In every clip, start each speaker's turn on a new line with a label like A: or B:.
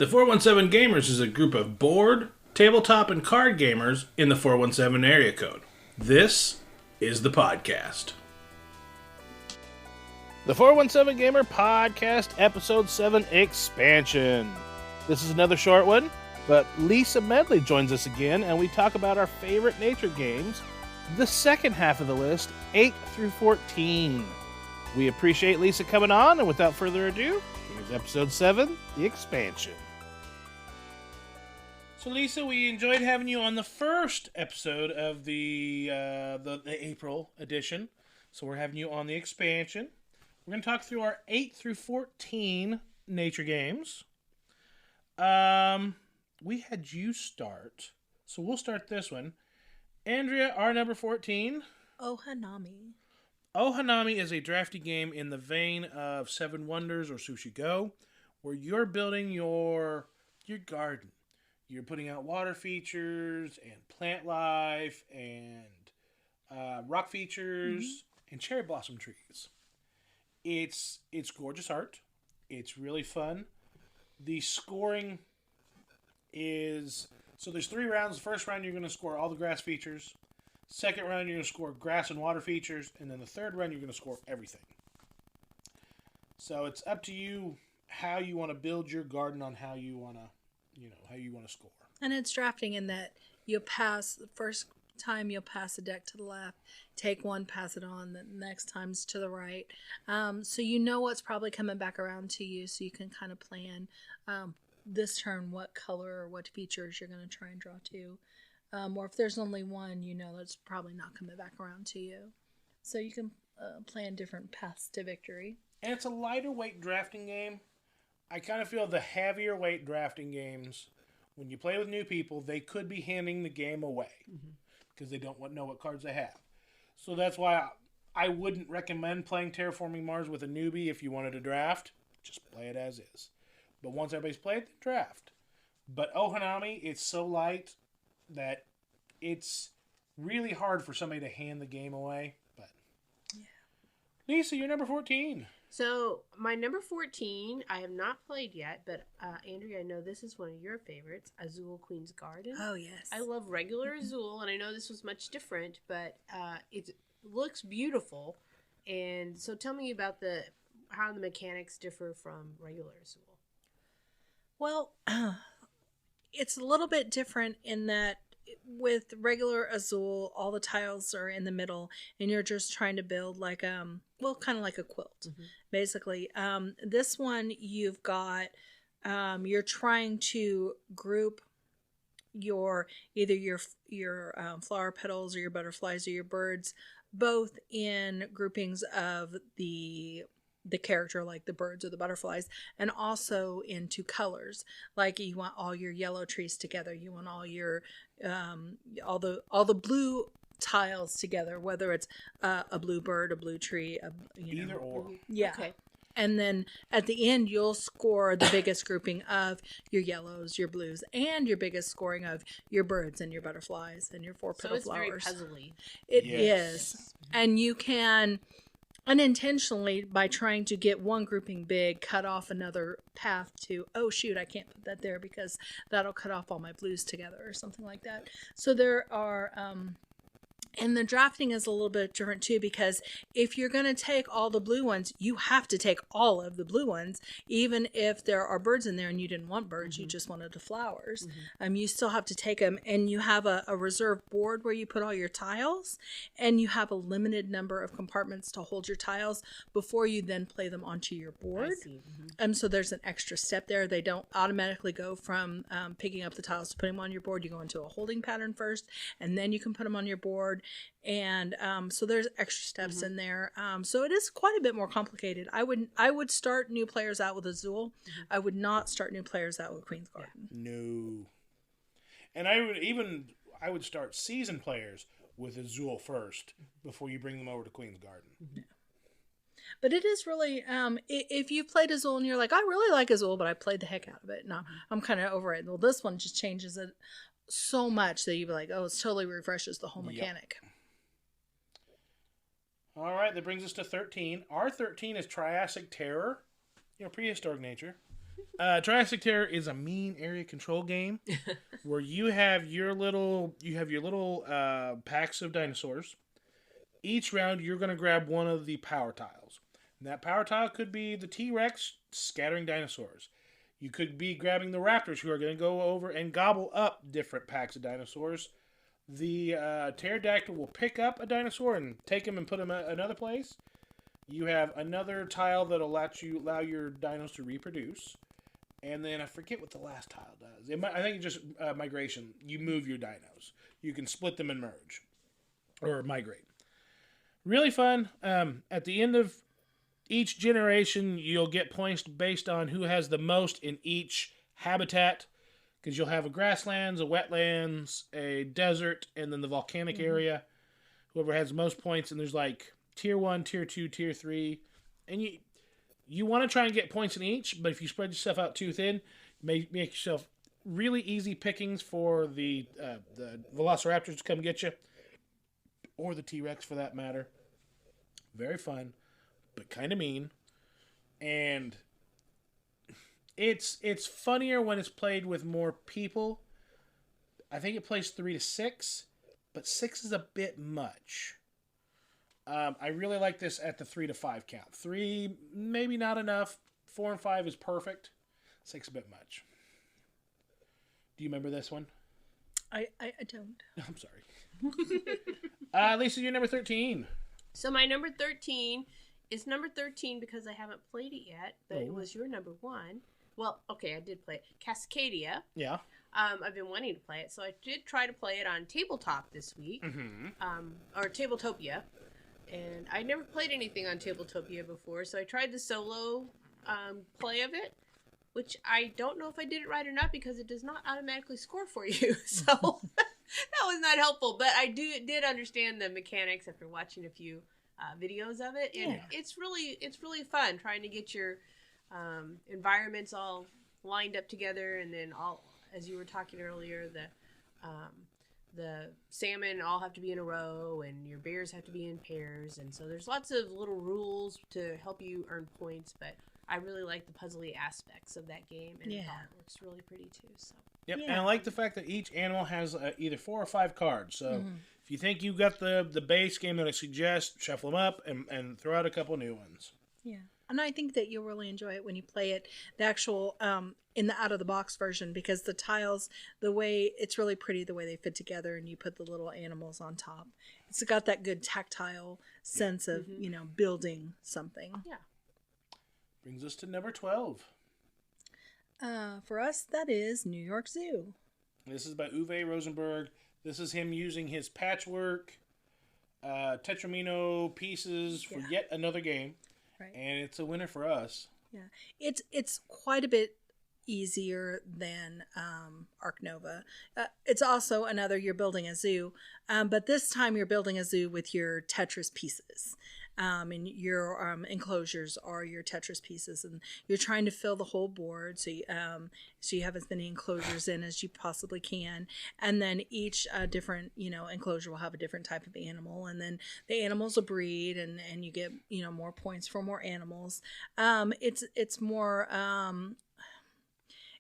A: The 417 Gamers is a group of board, tabletop, and card gamers in the 417 area code. This is the podcast. The 417 Gamer Podcast, Episode 7 Expansion. This is another short one, but Lisa Medley joins us again, and we talk about our favorite nature games, the second half of the list, 8 through 14. We appreciate Lisa coming on, and without further ado, here's Episode 7, the Expansion. So, Lisa, we enjoyed having you on the first episode of the April edition. So we're having you on the expansion. We're going to talk through our 8 through 14 nature games. We had you start, so we'll start this one. Andrea, our number 14.
B: Ohanami.
A: Ohanami is a drafty game in the vein of Seven Wonders or Sushi Go, where you're building your garden. You're putting out water features and plant life and rock features and cherry blossom trees. It's gorgeous art. It's really fun. The scoring is... So there's 3 rounds. The first round you're going to score all the grass features. Second round you're going to score grass and water features. And then the third round you're going to score everything. So it's up to you how you want to build your garden on how you want to... how you want to score.
B: And it's drafting in that you'll pass, the first time you'll pass a deck to the left, take one, pass it on, the next time's to the right. So you know what's probably coming back around to you, so you can kind of plan this turn what color or what features you're going to try and draw to. Or if there's only one, you know that's probably not coming back around to you. So you can plan different paths to victory.
A: And it's a lighter weight drafting game. I kind of feel the heavier weight drafting games, when you play with new people, they could be handing the game away because they don't know what cards they have. So that's why I wouldn't recommend playing Terraforming Mars with a newbie if you wanted to draft. Just play it as is. But once everybody's played, then draft. But Ohanami, it's so light that it's really hard for somebody to hand the game away. But yeah. Lisa, you're number 14.
C: So, my number 14, I have not played yet, but Andrea, I know this is one of your favorites, Azul Queen's Garden.
B: Oh, yes.
C: I love regular Azul, and I know this was much different, but it looks beautiful. And so tell me about how the mechanics differ from regular Azul.
B: Well, it's a little bit different in that with regular Azul, all the tiles are in the middle, and you're just trying to build like kind of like a quilt, basically. This one you've got you're trying to group either your flower petals or your butterflies or your birds, both in groupings of the character, like the birds or the butterflies, and also into colors. Like you want all your yellow trees together, you want all your all the blue tiles together, whether it's a blue bird, a blue tree,
A: either or.
B: Yeah.
C: Okay.
B: And then at the end, you'll score the biggest grouping of your yellows, your blues, and your biggest scoring of your birds and your butterflies and your 4-petal flowers.
C: So it's very puzzly.
B: It is. And you can unintentionally, by trying to get one grouping big, cut off another path to, oh shoot, I can't put that there because that'll cut off all my blues together or something like that. So there are and the drafting is a little bit different too, because if you're going to take all the blue ones, you have to take all of the blue ones, even if there are birds in there and you didn't want birds, you just wanted the flowers. You still have to take them, and you have a reserve board where you put all your tiles, and you have a limited number of compartments to hold your tiles before you then play them onto your board.
C: I see.
B: So there's an extra step there. They don't automatically go from picking up the tiles to putting them on your board. You go into a holding pattern first, and then you can put them on your board. And so there's extra steps in there. So it is quite a bit more complicated. I would start new players out with Azul. I would not start new players out with Queen's Garden.
A: No. And I would start seasoned players with Azul first before you bring them over to Queen's Garden.
B: Yeah. But it is really, if you played Azul and you're like, I really like Azul, but I played the heck out of it. No, I'm kind of over it. Well, this one just changes it so much that you'd be like, oh, it totally refreshes the whole mechanic.
A: Yep. All right, that brings us to 13. Our 13 is Triassic Terror, prehistoric nature. Jurassic Terror is a mean area control game where you have your little packs of dinosaurs. Each round, you're going to grab one of the power tiles. And that power tile could be the T-Rex scattering dinosaurs. You could be grabbing the raptors who are going to go over and gobble up different packs of dinosaurs. The pterodactyl will pick up a dinosaur and take him and put him another place. You have another tile that'll allow your dinos to reproduce. And then I forget what the last tile does. I think it's just migration. You move your dinos. You can split them and merge. Or migrate. Really fun. At the end of each generation, you'll get points based on who has the most in each habitat. Because you'll have a grasslands, a wetlands, a desert, and then the volcanic area. Whoever has the most points. And there's like Tier 1, Tier 2, Tier 3. And you want to try and get points in each. But if you spread yourself out too thin, make yourself really easy pickings for the Velociraptors to come get you. Or the T-Rex for that matter. Very fun, but kind of mean. And it's funnier when it's played with more people. I think it plays 3 to 6, but 6 is a bit much. I really like this at the 3 to 5 count. 3, maybe not enough. 4 and 5 is perfect. 6 a bit much. Do you remember this one?
B: I don't.
A: I'm sorry. Lisa, you're number 13.
C: So my number 13 is number 13 because I haven't played it yet, but it was your number 1. Well, okay, I did play it. Cascadia.
A: Yeah.
C: I've been wanting to play it, so I did try to play it on tabletop this week, or Tabletopia, and I never played anything on Tabletopia before, so I tried the solo play of it, which I don't know if I did it right or not because it does not automatically score for you, so that was not helpful, but I did understand the mechanics after watching a few videos of it, and it's really fun trying to get your environments all lined up together, and then all, as you were talking earlier, the salmon all have to be in a row, and your bears have to be in pairs, and so there's lots of little rules to help you earn points, but I really like the puzzly aspects of that game, and it looks really pretty too. So.
A: Yep, and I like the fact that each animal has either 4 or 5 cards. So if you think you've got the base game that I suggest, shuffle them up and throw out a couple new ones.
B: Yeah, and I think that you'll really enjoy it when you play it, the actual in the out-of-the-box version, because the tiles, it's really pretty the way they fit together, and you put the little animals on top. It's got that good tactile sense of, building something.
C: Yeah.
A: Brings us to number 12.
B: For us, that is New York Zoo.
A: This is by Uwe Rosenberg. This is him using his patchwork Tetramino pieces for yet another game. Right. And it's a winner for us.
B: Yeah. It's quite a bit easier than Ark Nova. It's also another, you're building a zoo, but this time you're building a zoo with your Tetris pieces. And your enclosures are your Tetris pieces, and you're trying to fill the whole board so you have as many enclosures in as you possibly can, and then each different enclosure will have a different type of animal, and then the animals will breed, and you get more points for more animals. It's more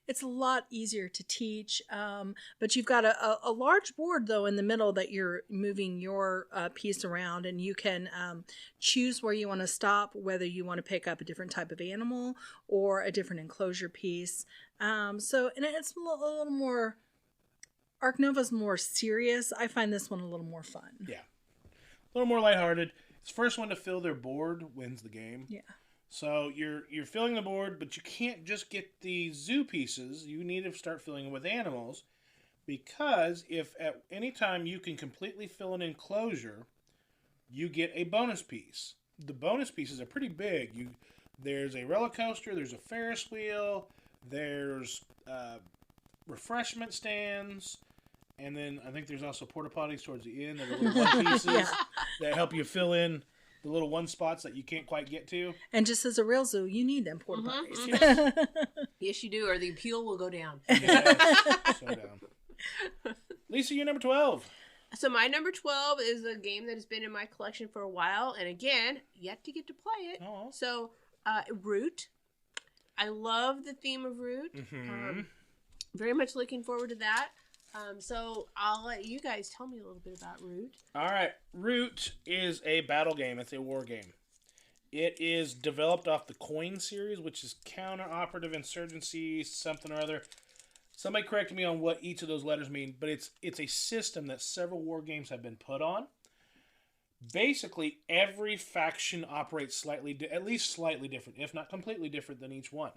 B: it's a lot easier to teach, but you've got a large board, though, in the middle that you're moving your piece around, and you can choose where you want to stop, whether you want to pick up a different type of animal or a different enclosure piece. And it's a little more... Ark Nova's more serious. I find this one a little more fun.
A: Yeah. A little more lighthearted. It's the first one to fill their board wins the game.
B: Yeah.
A: So you're filling the board, but you can't just get the zoo pieces. You need to start filling it with animals, because if at any time you can completely fill an enclosure, you get a bonus piece. The bonus pieces are pretty big. There's a roller coaster, there's a Ferris wheel, there's refreshment stands, and then I think there's also porta potties towards the end that are little one pieces that help you fill in the little one spots that you can't quite get to.
B: And just as a real zoo, you need them porta potties.
A: Yes.
C: Yes, you do, or the appeal will go down.
A: Yes, so down. Lisa, you're number 12.
C: So my number 12 is a game that has been in my collection for a while, and again, yet to get to play it.
A: Oh.
C: So, Root. I love the theme of Root.
A: Mm-hmm.
C: Very much looking forward to that. So I'll let you guys tell me a little bit about Root.
A: All right. Root is a battle game. It's a war game. It is developed off the Coin series, which is counter-operative insurgency, something or other. Somebody correct me on what each of those letters mean, but it's a system that several war games have been put on. Basically, every faction operates at least slightly different, if not completely different than each one.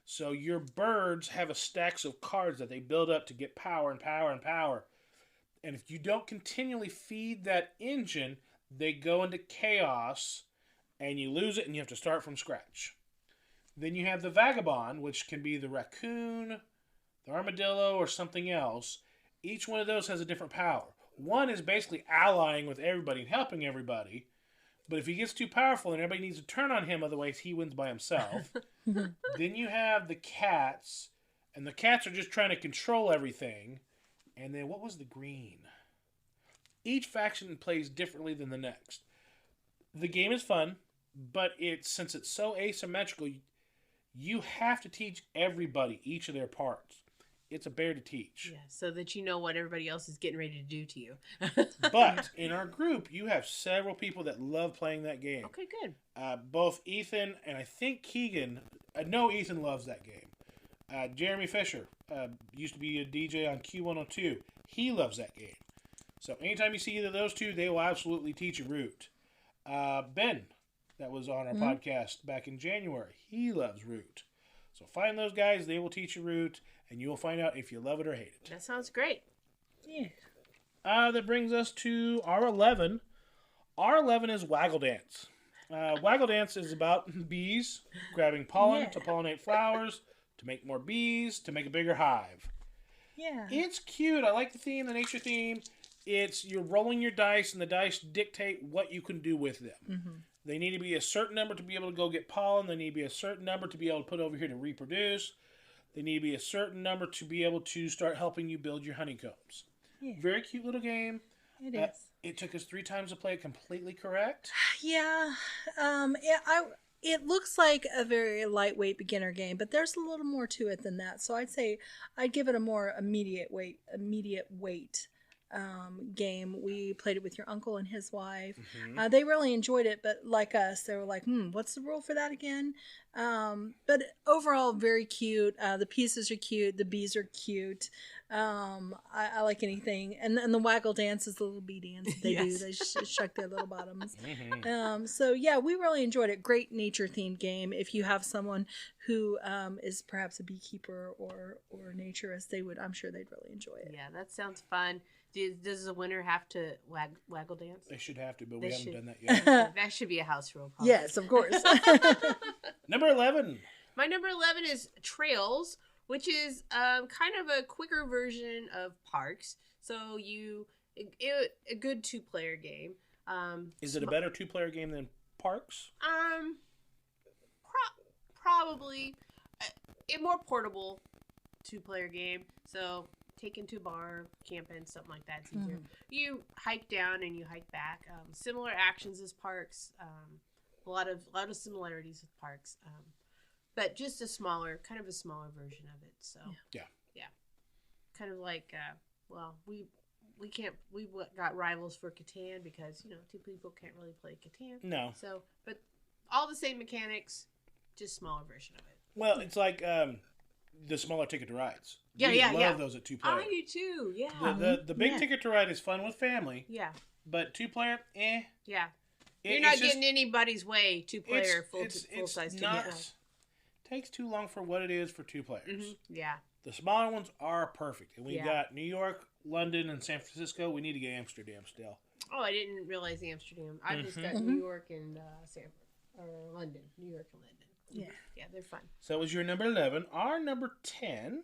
A: So your birds have a stacks of cards that they build up to get power and power and power. And if you don't continually feed that engine, they go into chaos and you lose it and you have to start from scratch. Then you have the vagabond, which can be the raccoon, the armadillo, or something else. Each one of those has a different power. One is basically allying with everybody and helping everybody. But if he gets too powerful and everybody needs to turn on him, otherwise he wins by himself. Then you have the cats, and the cats are just trying to control everything. And then what was the green? Each faction plays differently than the next. The game is fun, but since it's so asymmetrical, you have to teach everybody each of their parts. It's a bear to teach.
C: Yeah, so that you know what everybody else is getting ready to do to you.
A: But in our group, you have several people that love playing that game.
C: Okay, good.
A: Both Ethan and I think Keegan. I know Ethan loves that game. Jeremy Fisher used to be a DJ on Q102. He loves that game. So anytime you see either of those two, they will absolutely teach you Root. Ben, that was on our podcast back in January, he loves Root. So find those guys, they will teach you Root, and you will find out if you love it or hate it.
C: That sounds great.
B: Yeah.
A: That brings us to R11. R11 is Waggle Dance. Waggle Dance is about bees grabbing pollen to pollinate flowers, to make more bees, to make a bigger hive.
B: Yeah.
A: It's cute. I like the theme, the nature theme. You're rolling your dice, and the dice dictate what you can do with them. Mm-hmm. They need to be a certain number to be able to go get pollen. They need to be a certain number to be able to put over here to reproduce. They need to be a certain number to be able to start helping you build your honeycombs. Yeah. Very cute little game.
B: It is.
A: It took us 3 times to play it completely correct.
B: Yeah. It looks like a very lightweight beginner game, but there's a little more to it than that. So I'd give it a more immediate weight game. We played it with your uncle and his wife. Mm-hmm. They really enjoyed it, but like us, they were like, what's the rule for that again? But overall, very cute. The pieces are cute. The bees are cute. I like anything. And the waggle dance is the little bee dance that they do. They shuck their little bottoms. Mm-hmm. So yeah, we really enjoyed it. Great nature themed game. If you have someone who is perhaps a beekeeper or naturist, I'm sure they'd really enjoy it.
C: Yeah, that sounds fun. Does the winner have to waggle dance?
A: They should have to, but we haven't done that yet.
C: That should be a house rule. Probably.
B: Yes, of course.
A: Number 11.
C: My number 11 is Trails, which is kind of a quicker version of Parks. So a good 2-player game.
A: Is it a better 2-player game than Parks?
C: Probably a more portable 2-player game. So taken to a bar, camping, something like that. It's easier. You hike down and you hike back. Similar actions as Parks. A lot of similarities with Parks. But just a smaller version of it. So
A: yeah.
C: Kind of like we got rivals for Catan because 2 people can't really play Catan.
A: No.
C: So but all the same mechanics, just smaller version of it.
A: Well, it's like the smaller Ticket to Rides.
C: Yeah.
A: Love those at 2-player.
C: I do too. Yeah.
A: The big Ticket to Ride is fun with family.
C: Yeah.
A: But 2-player,
C: Yeah. You're not getting anybody's way 2-player full size ticket.
A: Takes too long for what it is for 2 players.
C: Mm-hmm. Yeah.
A: The smaller ones are perfect. And we got New York, London, and San Francisco. We need to get Amsterdam still.
C: Oh, I didn't realize Amsterdam. I just got New York and London. New York and London.
B: Yeah.
C: Yeah, they're fun.
A: So it was your number 11. Our number 10.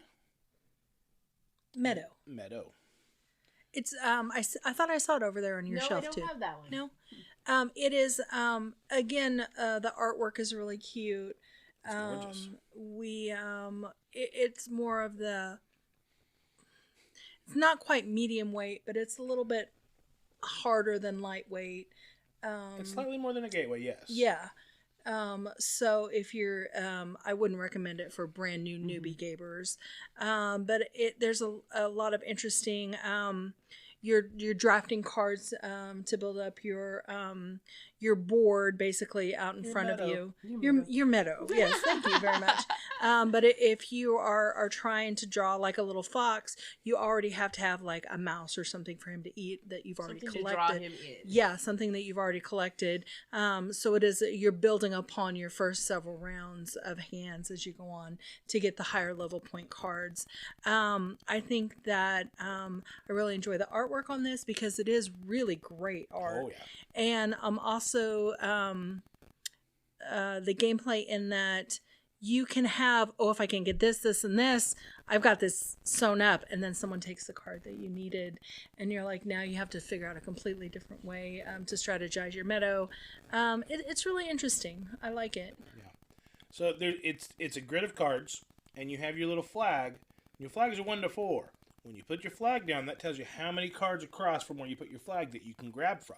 B: Meadow. It's I thought I saw it over there on your shelf too.
C: No, I don't have that one.
B: No. It is again the artwork is really cute.
A: It's gorgeous.
B: It's more of it's not quite medium weight, but it's a little bit harder than lightweight.
A: It's slightly more than a gateway, yes.
B: Yeah. So if you're, I wouldn't recommend it for brand new newbie gamers. But there's a lot of interesting, you're drafting cards to build up your board basically out in front of you. Your meadow. Yes, thank you very much. But if you are trying to draw like a little fox, you already have to have like a mouse or something for him to eat that you've already collected. To draw him in. Yeah, something that you've already collected. So you're building upon your first several rounds of hands as you go on to get the higher level point cards. I think that I really enjoy the artwork on this because it is really great art. Oh, yeah. And also the gameplay in that you can have, if I can get this, this, and this, I've got this sewn up, and then someone takes the card that you needed, and you're like, now you have to figure out a completely different way to strategize your meadow. It's really interesting. I like it.
A: Yeah. So it's a grid of cards, and you have your little flag. Your flags are 1 to 4. When you put your flag down, that tells you how many cards across from where you put your flag that you can grab from.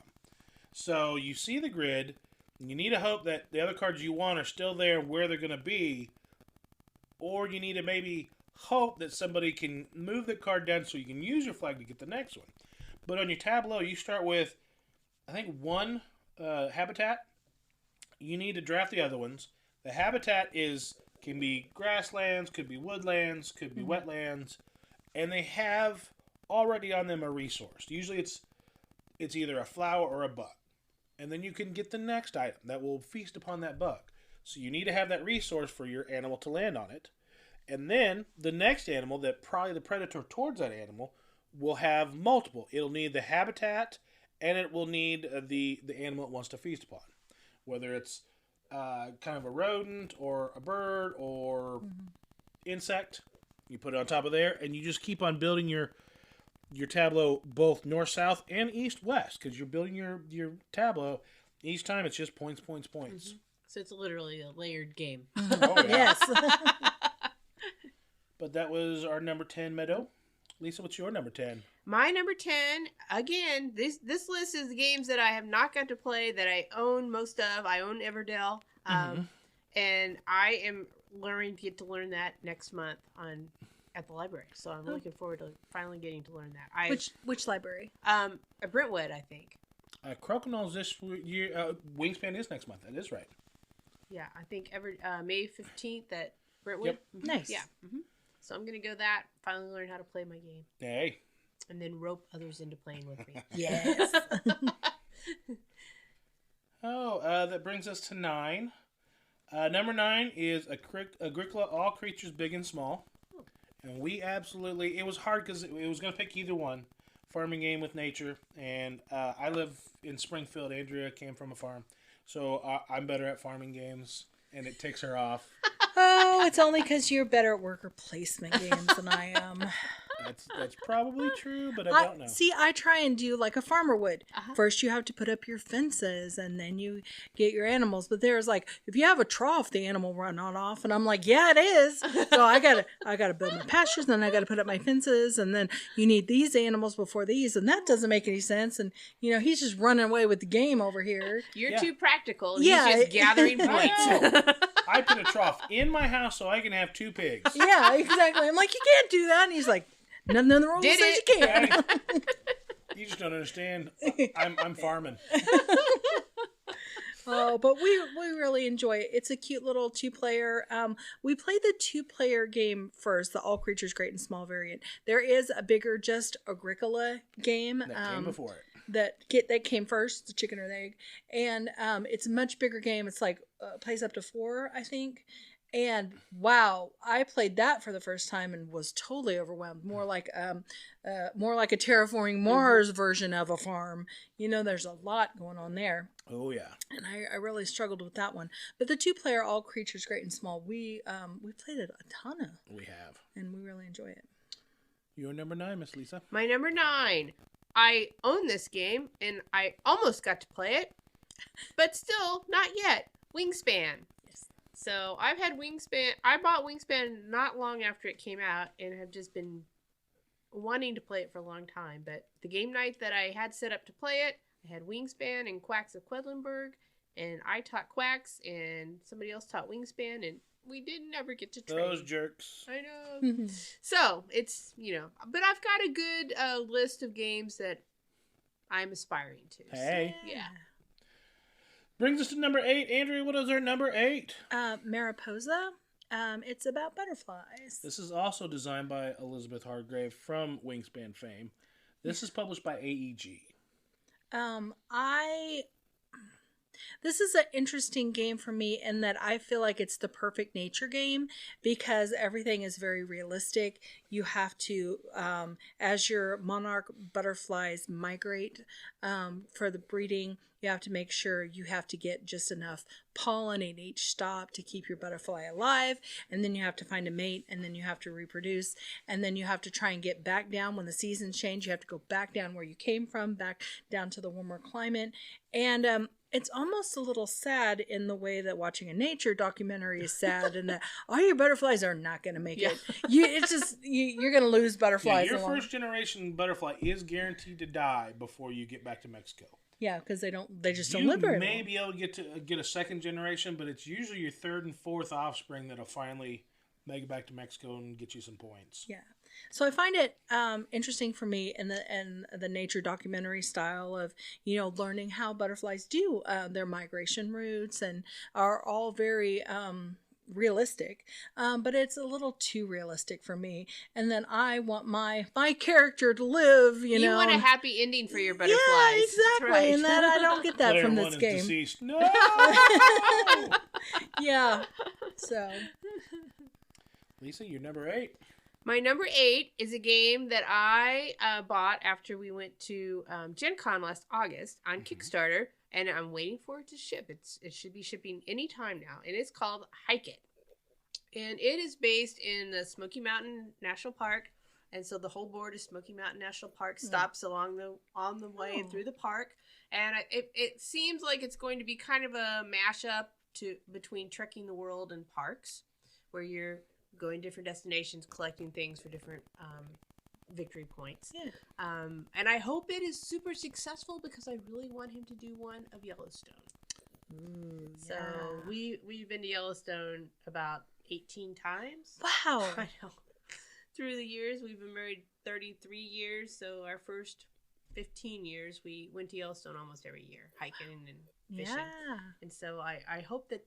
A: So you see the grid, and you need to hope that the other cards you want are still there where they're going to be, or you need to maybe hope that somebody can move the card down so you can use your flag to get the next one. But on your tableau, you start with, I think, 1 habitat. You need to draft the other ones. The habitat can be grasslands, could be woodlands, could be wetlands, and they have already on them a resource. Usually it's either a flower or a bug. And then you can get the next item that will feast upon that bug. So you need to have that resource for your animal to land on it. And then the next animal, that probably the predator towards that animal, will have multiple. It'll need the habitat, and it will need the animal it wants to feast upon. Whether it's kind of a rodent or a bird or insect, you put it on top of there, and you just keep on building your tableau both north, south, and east, west, because you're building your tableau. Each time it's just points.
C: So it's literally a layered game.
A: Oh, yeah.
B: Yes.
A: But that was our number 10 meadow. Lisa, what's your number 10?
C: My number 10, again, this list is the games that I have not got to play that I own most of. I own Everdell. And I am get to learn that next month at the library. So I'm looking forward to finally getting to learn that.
B: Which library?
C: At Brentwood, I think.
A: Crokinole this year. Wingspan is next month. That is right.
C: Yeah, I think May 15th at Brentwood.
A: Yep.
B: Nice.
C: Yeah. So I'm going to go that, finally learn how to play my game.
A: Hey.
C: And then rope others into playing with me.
B: Yes.
A: That brings us to 9. Number 9 is Agricola, All Creatures Big and Small. And it was hard because it was going to pick either one. Farming game with nature. And I live in Springfield. Andrea came from a farm. So I'm better at farming games. And it takes her off.
B: Oh, it's only because you're better at worker placement games than I am.
A: That's probably true, but I don't know.
B: See, I try and do like a farmer would. First, you have to put up your fences, and then you get your animals. But there's like, if you have a trough, the animal run on off, and I'm like, yeah, it is. So I gotta build my pastures, and then I gotta put up my fences, and then you need these animals before these, and that doesn't make any sense. And he's just running away with the game over here.
C: You're too practical. Yeah, he's just gathering points.
A: I put a trough in my house so I can have 2 pigs.
B: Yeah, exactly. I'm like, you can't do that, and he's like, nothing in the rules says you can.
A: You just don't understand. I'm farming.
B: Oh, but we really enjoy it. It's a cute little 2-player. We played the 2-player game first, the All Creatures Great and Small variant. There is a bigger, just Agricola game
A: that came before it.
B: That came first, the chicken or the egg, and it's a much bigger game. It's like plays up to 4, I think. And wow, I played that for the first time and was totally overwhelmed. More like a Terraforming Mars version of a farm. There's a lot going on there.
A: Oh yeah.
B: And I really struggled with that one. But the 2-player All Creatures Great and Small, we played it a ton of.
A: We have.
B: And we really enjoy it.
A: Your number 9, Miss Lisa.
C: My number 9. I own this game and I almost got to play it, but still not yet. Wingspan. So I've had Wingspan. I bought Wingspan not long after it came out and have just been wanting to play it for a long time. But the game night that I had set up to play it, I had Wingspan and Quacks of Quedlinburg, and I taught Quacks, and somebody else taught Wingspan, and we didn't ever get to train.
A: Those jerks.
C: I know. So, it's, but I've got a good list of games that I'm aspiring to.
A: Hey.
C: So, yeah.
A: Brings us to number 8. Andrea, what is our number 8?
B: Mariposa. It's about butterflies.
A: This is also designed by Elizabeth Hargrave from Wingspan fame. This is published by AEG.
B: This is an interesting game for me in that I feel like it's the perfect nature game because everything is very realistic. You have to, as your monarch butterflies migrate for the breeding, you have to make sure you have to get just enough pollen in each stop to keep your butterfly alive. And then you have to find a mate, and then you have to reproduce. And then you have to try and get back down when the seasons change. You have to go back down where you came from, back down to the warmer climate. And it's almost a little sad in the way that watching a nature documentary is sad, and that all your butterflies are not going to make it. You're going to lose butterflies.
A: Yeah, your first generation butterfly is guaranteed to die before you get back to Mexico.
B: Yeah, because they just don't live very long.
A: You may be able to get a second generation, but it's usually your third and fourth offspring that'll finally make it back to Mexico and get you some points.
B: Yeah. So I find it interesting for me in the nature documentary style of, learning how butterflies do their migration routes, and are all very realistic, but it's a little too realistic for me. And then I want my character to live,
C: You want a happy ending for your butterflies.
B: Yeah, exactly.
C: Right.
B: And that I don't get that
A: Player
B: from
A: one
B: this
A: is
B: game.
A: Deceased. No.
B: Yeah. So,
A: Lisa, you're number 8.
C: My number 8 is a game that I bought after we went to Gen Con last August on Kickstarter, and I'm waiting for it to ship. It should be shipping any time now, and it's called Hike It. And it is based in the Smoky Mountain National Park, and so the whole board of Smoky Mountain National Park stops on the way through the park, and it seems like it's going to be kind of a mashup between Trekking the World and Parks, where you're going different destinations, collecting things for different victory points.
B: Yeah.
C: And I hope it is super successful because I really want him to do one of Yellowstone. So we've been to Yellowstone about 18 times.
B: wow.
C: I know. Through the years, we've been married 33 years, so our first 15 years, we went to Yellowstone almost every year, hiking and fishing.
B: Yeah.
C: And so I hope that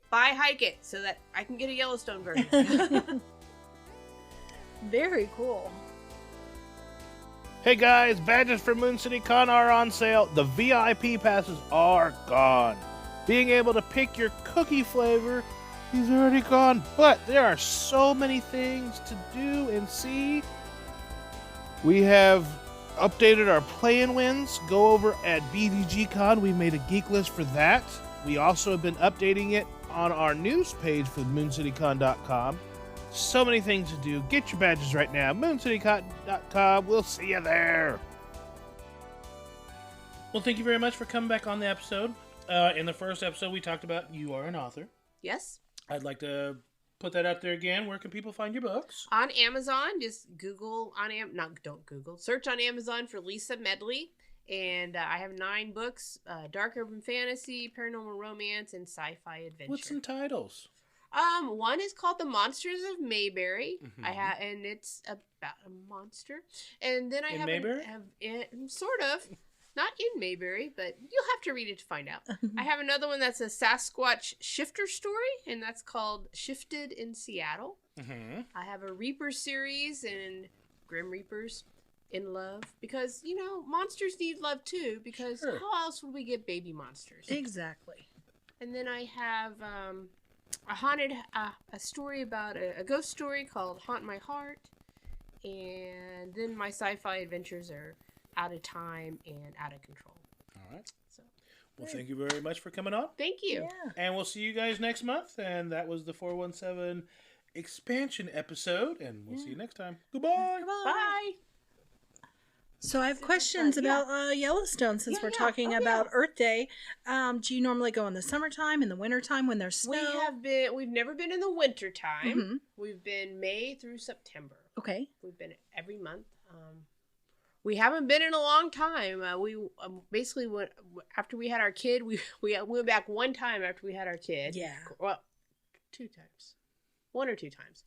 C: buy Hike It so that I can get a Yellowstone version.
B: Very cool.
A: Hey guys, badges for Moon City Con are on sale. The VIP passes are gone. Being able to pick your cookie flavor is already gone, but there are so many things to do and see. We have updated our play-in wins. Go over at BDG Con. We made a geek list for that. We also have been updating it on our news page for mooncitycon.com. So many things to do. Get your badges right now. mooncitycon.com. We'll see you there. Well, thank you very much for coming back on the episode. In the first episode, we talked about you are an author.
C: Yes.
A: I'd like to put that out there again. Where can people find your books?
C: On Amazon, just Google don't Google. Search on Amazon for Lisa Medley. And I have 9 books: dark urban fantasy, paranormal romance, and sci-fi adventure.
A: What's some titles?
C: One is called The Monsters of Mayberry. And it's about a monster. And then I have
A: Mayberry?
C: Sort of. Not in Mayberry, but you'll have to read it to find out. I have another one that's a Sasquatch shifter story, and that's called Shifted in Seattle. I have a Reaper series and Grim Reapers in love, because, monsters need love too, because how else would we get baby monsters?
B: Exactly.
C: And then I have a story about a ghost story called Haunt My Heart, and then my sci-fi adventures are Out of Time and Out of Control.
A: All right. Well, thank you very much for coming on.
C: Thank you.
B: Yeah.
A: And we'll see you guys next month. And that was the 417 expansion episode. And we'll see you next time. Goodbye.
C: Bye.
B: So I have questions about Yellowstone since we're talking about Earth Day. Do you normally go in the summertime, in the wintertime when there's snow?
C: We've never been in the winter time. We've been May through September.
B: Okay.
C: We've been every month. We haven't been in a long time. We basically went after we had our kid. We went back one time after we had our kid.
B: Yeah.
C: Well, 2 times, 1 or 2 times.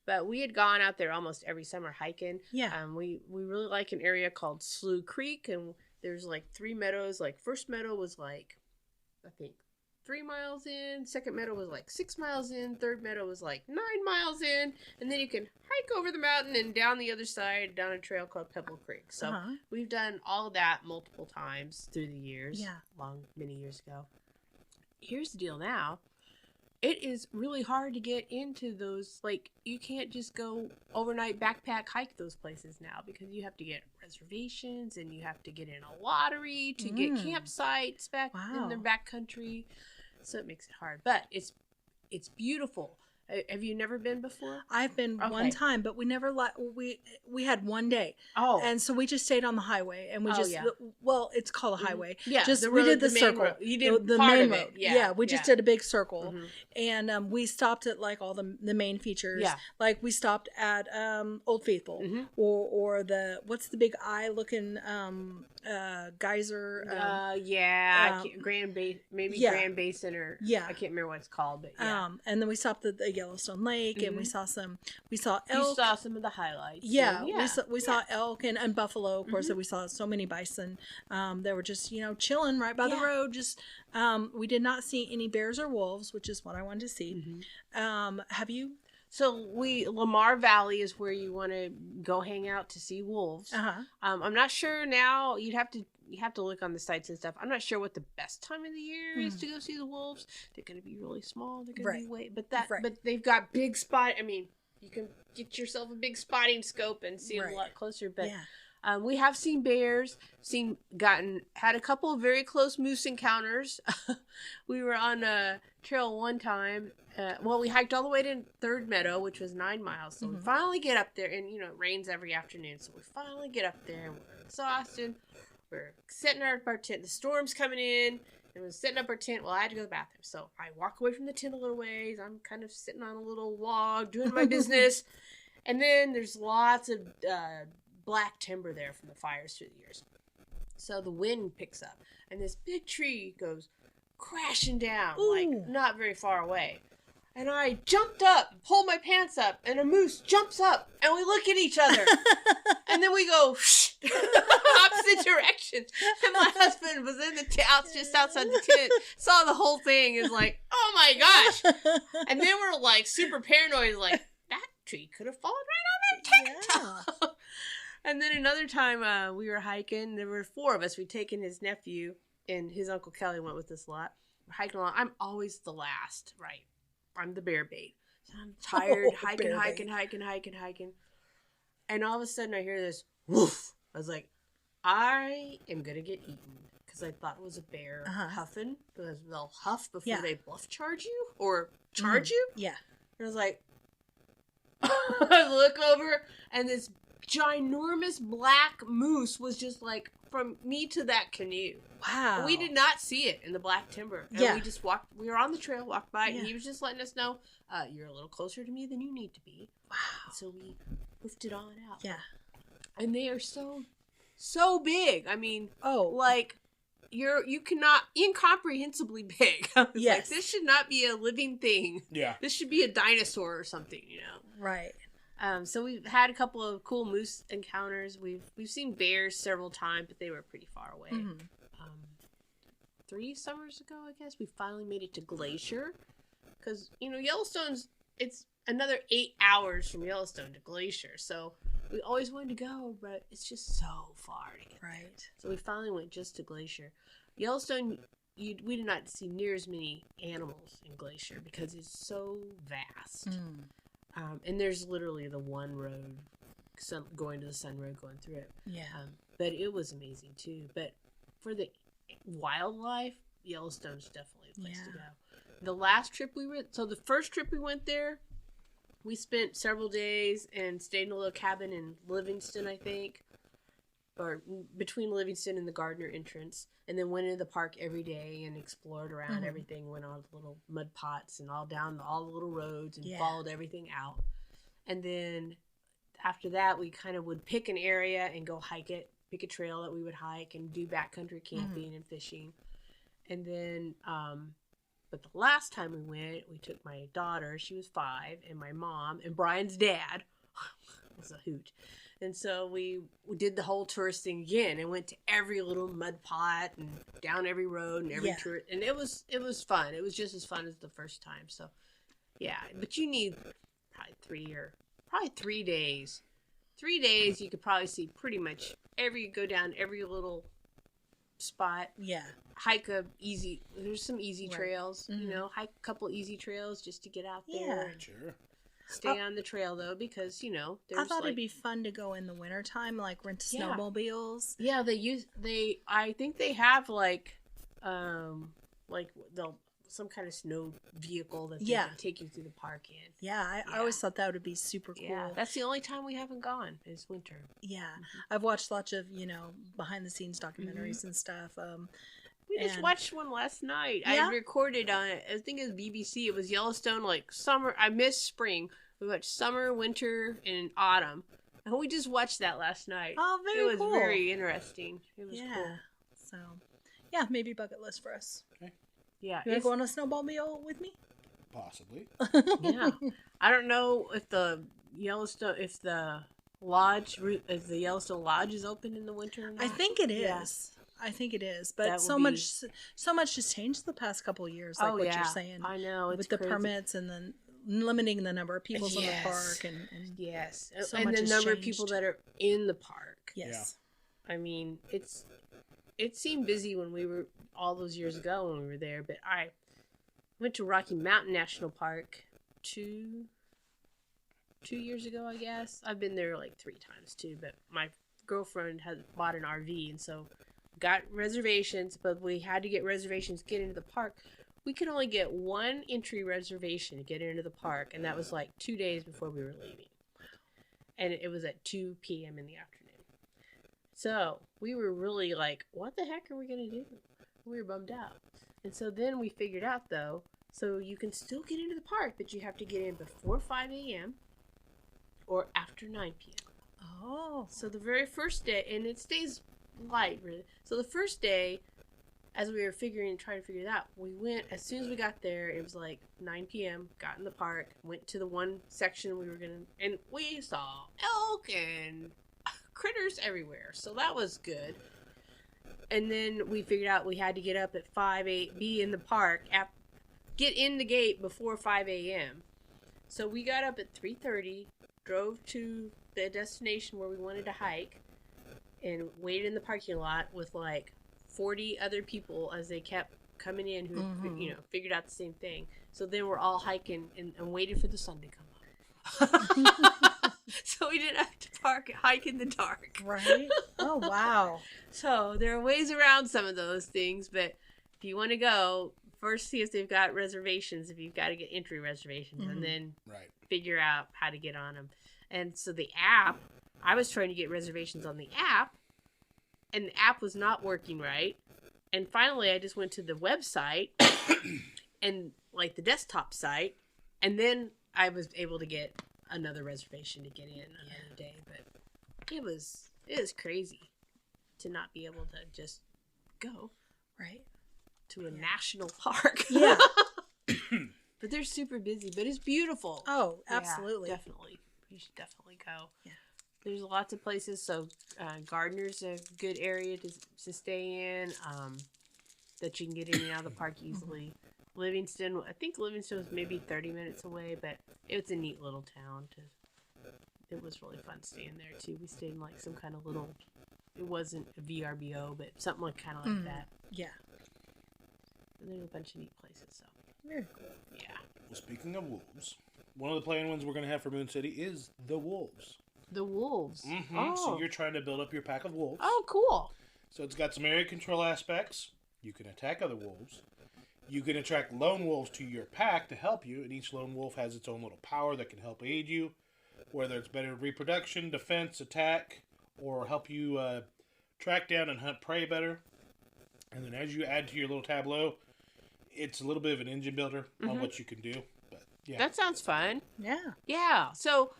C: But we had gone out there almost every summer hiking.
B: Yeah.
C: We really like an area called Slough Creek, and there's like 3 meadows. Like first meadow was like, I think 3 miles in. Second meadow was like 6 miles in. Third meadow was like 9 miles in. And then you can hike over the mountain and down the other side down a trail called Pebble Creek. So we've done all of that multiple times through the years.
B: Yeah.
C: Many years ago. Here's the deal now. It is really hard to get into those. Like, you can't just go overnight backpack hike those places now because you have to get reservations and you have to get in a lottery to get campsites back in the backcountry. So it makes it hard. But it's beautiful. Have you never been before?
B: I've been one time, but we never we had one day.
C: Oh,
B: and so we just stayed on the highway, and we well, it's called a highway.
C: Yeah,
B: just we did the circle.
C: You did
B: the
C: part
B: main
C: of
B: road.
C: it. Yeah,
B: we just did a big circle, and we stopped at like all the main features.
C: Yeah,
B: like we stopped at Old Faithful, or the what's the big eye looking geyser.
C: Grand Basin, maybe Grand Basin, or I can't remember what it's called, but
B: and then we stopped at the Yellowstone Lake, and we saw elk.
C: You saw some of the highlights.
B: Yeah, we saw elk and buffalo, of course, and we saw so many bison. They were just, chilling right by the road. Just, we did not see any bears or wolves, which is what I wanted to see. Have you?
C: So Lamar Valley is where you want to go hang out to see wolves. I'm not sure now. You have to look on the sites and stuff. I'm not sure what the best time of the year is to go see the wolves. They're going to be really small. They're going to be way, but they've got big spot. I mean, you can get yourself a big spotting scope and see them a lot closer. But we have seen bears. Had a couple of very close moose encounters. We were on a trail one time. We hiked all the way to Third Meadow, which was 9 miles. So we finally get up there, and it rains every afternoon. So we finally get up there, and we're exhausted. We're setting up our tent. The storm's coming in, and we're setting up our tent. Well, I had to go to the bathroom, so I walk away from the tent a little ways. I'm kind of sitting on a little log doing my business, and then there's lots of black timber there from the fires through the years. So the wind picks up, and this big tree goes crashing down, like not very far away. And I jumped up, pulled my pants up, and a moose jumps up, and we look at each other. And then we go opposite directions. And my husband was in the just outside the tent, saw the whole thing, and was like, oh my gosh. And then we're like super paranoid, like, that tree could have fallen right on that tent. And then another time we were hiking, there were 4 of us. We'd taken his nephew, and his Uncle Kelly went with us a lot. We're hiking along. I'm always the last, right? I'm the bear bait. So I'm tired, hiking. And all of a sudden I hear this woof. I was like, I am going to get eaten. Because I thought it was a bear huffing. Because they'll huff before they bluff charge you. Or charge you.
B: Yeah.
C: And I was like, I look over, and this ginormous black moose was just like from me to that canoe.
B: Wow.
C: We did not see it in the black timber. And we just walked. We were on the trail, walked by, and he was just letting us know, you're a little closer to me than you need to be.
B: Wow.
C: So we hoofed it on out.
B: Yeah.
C: And they are so big. I mean, like you cannot incomprehensibly big.
B: Yes.
C: Like, this should not be a living thing.
A: Yeah.
C: This should be a dinosaur or something,
B: Right.
C: So we've had a couple of cool moose encounters. We've seen bears several times, but they were pretty far away. 3 summers ago, I guess, we finally made it to Glacier. Because, Yellowstone's, it's another 8 hours from Yellowstone to Glacier. So we always wanted to go, but it's just so far to get there. So we finally went just to Glacier. Yellowstone, we did not see near as many animals in Glacier because it's so vast. And there's literally the one road going to the Sun Road going through it.
B: Yeah.
C: But it was amazing too. But for the wildlife, Yellowstone's definitely the place to go. The last trip the first trip we went there, we spent several days and stayed in a little cabin in Livingston, I think. Or between Livingston and the Gardner entrance. And then went into the park every day and explored around everything. Went on little mud pots and all down all the little roads and followed everything out. And then after that, we kind of would pick an area and go hike it pick a trail that we would hike and do backcountry camping and fishing. And then, but the last time we went, we took my daughter, she was 5, and my mom, and Brian's dad. It was a hoot. And so we did the whole tourist thing again and went to every little mud pot and down every road and every tourist. And it was fun. It was just as fun as the first time. So, yeah. But you need probably 3 days. 3 days, you could probably see pretty much go down every little spot.
B: Yeah.
C: Hike there's some easy trails, hike a couple easy trails just to get out there.
A: Yeah, sure.
C: Stay on the trail though, because there's
B: I thought it'd be fun to go in the wintertime, like rent snowmobiles.
C: Yeah, I think they have some kind of snow vehicle that they can take you through the park in.
B: Yeah, I always thought that would be super cool.
C: Yeah, that's the only time we haven't gone is winter.
B: Yeah, I've watched lots of behind the scenes documentaries and stuff.
C: We just watched one last night. I recorded on it. I think it was BBC. It was Yellowstone, summer. I missed spring. We watched summer, winter, and autumn. And we just watched that last night.
B: Oh, very cool.
C: It was very interesting. It was cool.
B: So, yeah, maybe bucket list for us.
A: Okay.
C: Yeah.
B: You want to go on a snowmobile with me?
A: Possibly.
C: Yeah. I don't know if the Yellowstone Lodge is open in the winter or not.
B: I think it is. I think it is, but so much has changed the past couple of years, like what you're saying.
C: I know, it's
B: with
C: crazy.
B: the permits and then limiting the number of people in the park and
C: yes,
B: so
C: and
B: much
C: the
B: has
C: number of
B: changed.
C: people that are in the park.
B: Yes,
C: I mean it seemed busy when we were all those years ago when we were there, but I went to Rocky Mountain National Park 2 years ago, I guess. I've been there 3 times too, but my girlfriend had bought an RV and so got reservations, but we had to get reservations to get into the park. We could only get 1 entry reservation to get into the park, and that was 2 days before we were leaving. And it was at 2 p.m. in the afternoon. So we were really what the heck are we going to do? We were bummed out. And so then we figured out, though, so you can still get into the park, but you have to get in before 5 a.m. or after 9 p.m.
B: Oh.
C: So the very first day, and it stays light, really. So the first day, as we were trying to figure it out, we went, as soon as we got there, it was 9 p.m., got in the park, went to the one section and we saw elk and critters everywhere. So that was good. And then we figured out we had to get up at 8, be in the park, get in the gate before 5 a.m. So we got up at 3:30, drove to the destination where we wanted to hike, and waited in the parking lot with 40 other people as they kept coming in who figured out the same thing. So then we're all hiking and waited for the sun to come up. So we didn't have to hike in the dark.
B: Right? Oh, wow.
C: So there are ways around some of those things, but if you want to go, first see if they've got reservations, if you've got to get entry reservations, and then figure out how to get on them. And so the app, I was trying to get reservations on the app, and the app was not working right. And finally, I just went to the website and the desktop site, and then I was able to get another reservation to get in another day. But it was crazy to not be able to just go to a national park.
B: Yeah.
C: But they're super busy, but it's beautiful.
B: Oh, absolutely.
C: Yeah, definitely. You should definitely go.
B: Yeah.
C: There's lots of places. So Gardner's a good area to stay in, that you can get in and out of the park easily. Livingston, I think Livingston was maybe 30 minutes away, but it's a neat little town. It was really fun staying there too. We stayed in some kind of little, it wasn't a VRBO, but something kind of like that.
B: Yeah.
C: And there's a bunch of neat places. So
B: very cool.
C: Yeah.
A: Well, speaking of wolves, one of the planned ones we're going to have for Moon City is the wolves.
C: The wolves.
A: Mm-hmm.
C: Oh.
A: So you're trying to build up your pack of wolves.
C: Oh, cool.
A: So it's got some area control aspects. You can attack other wolves. You can attract lone wolves to your pack to help you, and each lone wolf has its own little power that can help aid you, whether it's better reproduction, defense, attack, or help you track down and hunt prey better. And then as you add to your little tableau, it's a little bit of an engine builder on what you can do. But yeah,
C: that sounds fun.
B: Yeah.
C: Yeah. So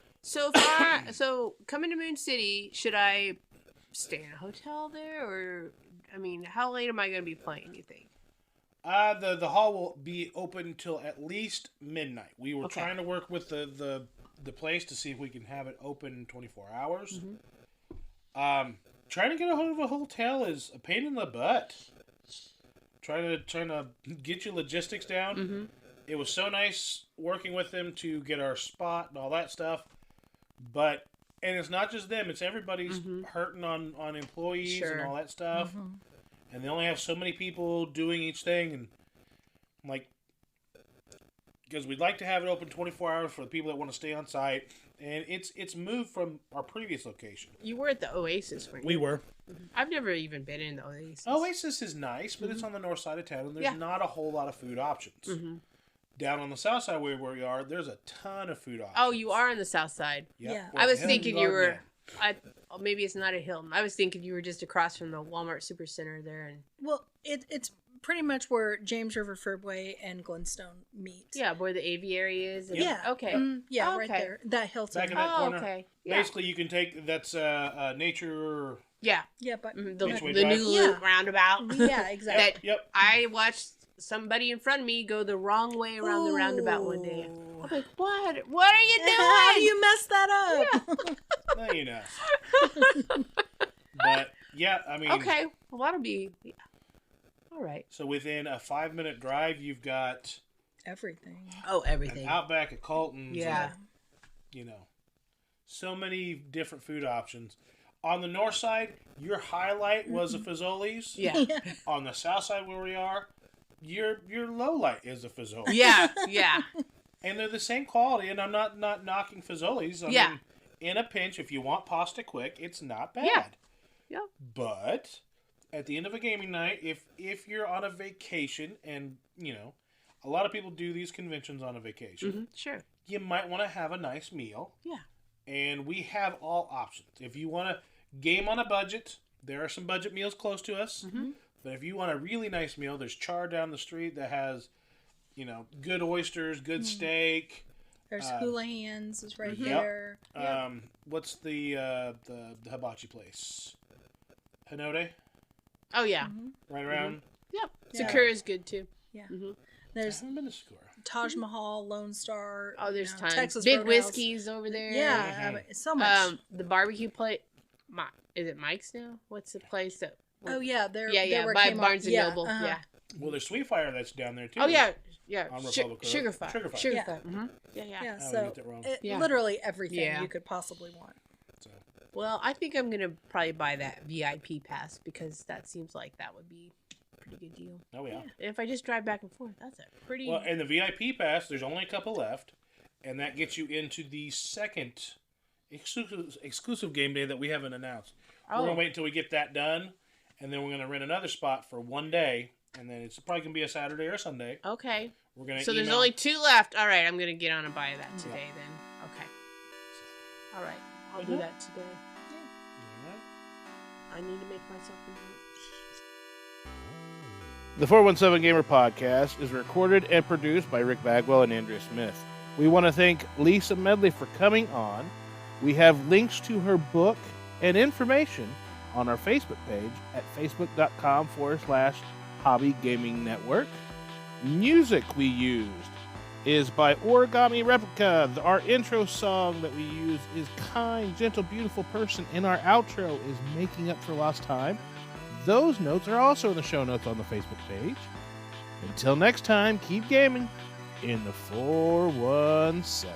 C: coming to Moon City, should I stay in a hotel there, or I mean, how late am I going to be playing? You think?
A: The hall will be open till at least midnight. We were
C: Okay.
A: trying to work with the place to see if we can have it open 24 hours. Trying to get a hold of a hotel is a pain in the butt. Trying to get your logistics down. It was so nice working with them to get our spot and all that stuff, and it's not just them; it's everybody's hurting on employees and all that stuff. And they only have so many people doing each thing, and because we'd like to have it open 24 hours for the people that want to stay on site, and it's moved from our previous location.
C: You were at the Oasis, weren't you?
A: We were.
C: I've never even been in the Oasis.
A: Oasis is nice, but it's on the north side of town, and there's not a whole lot of food options. Down on the south side where we are, there's a ton of food options.
C: Oh, you are on the south side.
A: Yep.
B: Yeah.
C: I was
A: Hilton
C: thinking you
A: Garden
C: were. Maybe it's not a Hilton. I was thinking you were just across from the Walmart Supercenter there, and
B: Well, it's pretty much where James River Furbway and Glenstone meet.
C: yeah, where the aviary is. And,
B: Yeah.
C: Okay.
B: Yeah,
C: Oh,
B: right
C: okay.
B: there. That Hilton.
A: Back in that
C: Oh,
A: corner.
C: okay. Yeah.
A: Basically, you can take that's nature.
C: Yeah.
B: Yeah, but
C: The
A: Beachway
C: new
A: Drive.
C: loop
B: Yeah.
C: roundabout.
B: yeah, exactly.
C: That
A: Yep.
C: I watched somebody in front of me go the wrong way around the roundabout one day.
B: Ooh.
C: I'm like, what? What are you doing?
B: How do you mess that up?
A: No, you know. But yeah, I mean,
C: Okay. Well, that'll be. Yeah. All right.
A: so within a 5-minute drive, you've got
B: Everything.
C: Oh,
A: an
C: everything.
A: Outback at Colton's.
C: Yeah.
A: You know, so many different food options. On the north side, your highlight was a Fazoli's.
C: Yeah.
A: On the south side where we are, your low light is a Fazoli.
C: Yeah. Yeah.
A: And they're the same quality, and I'm not knocking Fazoli's. I
C: Yeah.
A: mean, in a pinch, if you want pasta quick, it's not bad.
C: Yeah. Yeah.
A: But at the end of a gaming night, if you're on a vacation, and a lot of people do these conventions on a vacation,
C: Sure.
A: you might want to have a nice meal.
C: Yeah.
A: And we have all options. If you want to game on a budget, there are some budget meals close to us. But if you want a really nice meal, there's Char down the street that has, good oysters, good steak.
B: There's Houlihan's is right
A: Yep.
B: there.
A: What's the hibachi place? Hinode?
C: Oh yeah.
A: Right around?
C: Yep.
B: Yeah.
C: Sakura is good too.
B: Yeah.
A: I
B: There's
A: haven't been to Sakura.
B: Taj Mahal, Lone Star.
C: Oh, there's tons.
B: Texas
C: Big
B: Roadhouse.
C: whiskeys over there.
B: Yeah, I mean, so much.
C: The barbecue place. Is it Mike's now? What's the place that?
B: oh yeah, they're
C: Yeah.
B: where it
C: By
B: came
C: Barnes
B: up.
C: and Noble.
B: uh-huh.
C: Yeah.
A: Well, there's Sweet Fire that's down there, too.
C: Oh yeah. Yeah.
A: On Republic Road.
C: Sugar Fire.
A: Sugar Fire.
C: Sugar
B: Yeah.
C: Fire. Mm-hmm. Yeah.
B: Yeah,
A: I
B: so
A: get that wrong.
C: Yeah.
B: literally everything
C: Yeah.
B: you could possibly want.
A: So,
C: Well, I think I'm gonna probably buy that VIP pass because that seems like that would be a pretty good deal.
A: oh, yeah.
C: And if I just drive back and forth, that's a pretty.
A: Well, and the VIP pass, there's only a couple left, and that gets you into the second exclusive game day that we haven't announced. We're going to wait until we get that done, and then we're going to rent another spot for one day, and then it's probably going to be a Saturday or Sunday.
C: Okay.
A: We're going to
C: So there's only 2 left. All right, I'm gonna get on and buy that today then. Okay. All right, I'll do that today. I need to make myself a note.
A: The 417 Gamer Podcast is recorded and produced by Rick Bagwell and Andrea Smith. We want to thank Lisa Medley for coming on. We have links to her book and information on our Facebook page at facebook.com/Hobby Gaming Network. Music we used is by Origami Replica. Our intro song that we use is Kind, Gentle, Beautiful Person, and our outro is Making Up for Lost Time. Those notes are also in the show notes on the Facebook page. Until next time, keep gaming in the 417.